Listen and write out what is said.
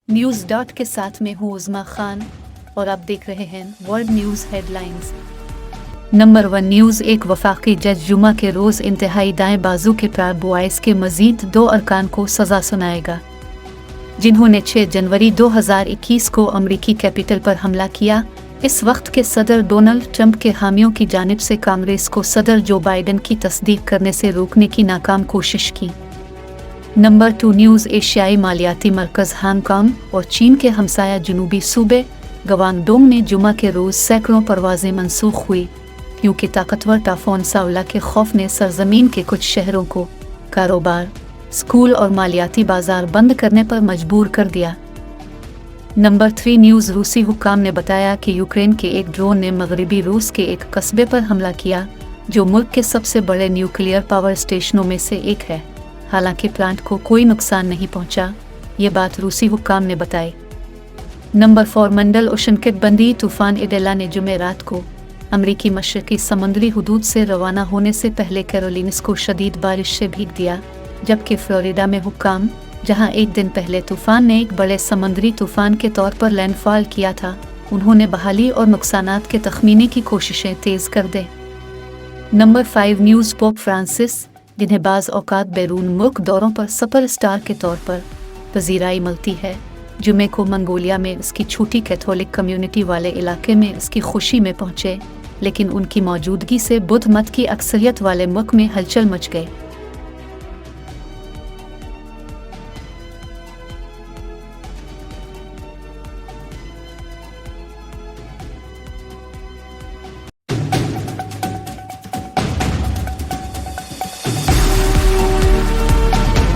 News dot के साथ में हूँ उज़मा खान और आप देख रहे हैं world news headlines. Number 1 news. एक वफाकी जज जुमा के रोज़ इंतहाई दाएं बाजू के प्रार बुआइस के मजीद 2 अरकान को सज़ा सुनाएगा, जिन्होंने 6 जनवरी 2021 को अमरीकी कैपिटल पर हमला किया। इस वक्त के सदर डोनाल्ड ट्रंप के हामियों की जानिब से कांग्रेस को सदर जो बाइडेन की तस्दीक करने से रोकने की नाकाम कोशिश की। Number 2 news. एशियाई मालियाती मरकज़ हांगकांग और चीन के हमसाया जनूबी सूबे गवांगडोंग में जुमा के रोज़ सैकड़ों परवाजें मनसूख हुई, क्योंकि ताकतवर टाफोन सावला के खौफ ने सरजमीन के कुछ शहरों को कारोबार, स्कूल और मालियाती बाजार बंद करने पर मजबूर कर दिया। Number 3 news. रूसी हुक्काम ने बताया कि यूक्रेन के एक ड्रोन ने मगरबी रूस के एक कस्बे पर हमला किया, जो मुल्क के सबसे बड़े न्यूक्लियर पावर स्टेशनों में से एक है। हालांकि प्लांट को कोई नुकसान नहीं पहुंचा, ये बात रूसी हुक्काम ने बताई। नंबर 4 मंडल उष्णकटिबंधीय तूफान इडेला ने जुमे रात को अमरीकी मशरकी समुद्री हुदूद से रवाना होने से पहले कैरोलिनस को शदीद बारिश से भीग दिया, जबकि फ्लोरिडा में हुक्काम, जहां एक दिन पहले तूफान ने एक बड़े समुद्री तूफान के तौर पर लैंडफॉल किया था, उन्होंने बहाली और नुकसानात के तखमीने की कोशिशें तेज कर दी। Number 5 news. पोप फ्रांसिस, जिन्हें बाज़ औकात बैरून मुल्क दौरों पर सुपरस्टार के तौर पर पजीराई मिलती है, जुमे को मंगोलिया में इसकी छोटी कैथोलिक कम्युनिटी वाले इलाके में इसकी खुशी में पहुंचे, लेकिन उनकी मौजूदगी से बुद्ध मत की अक्सरियत वाले मुल्क में हलचल मच गई।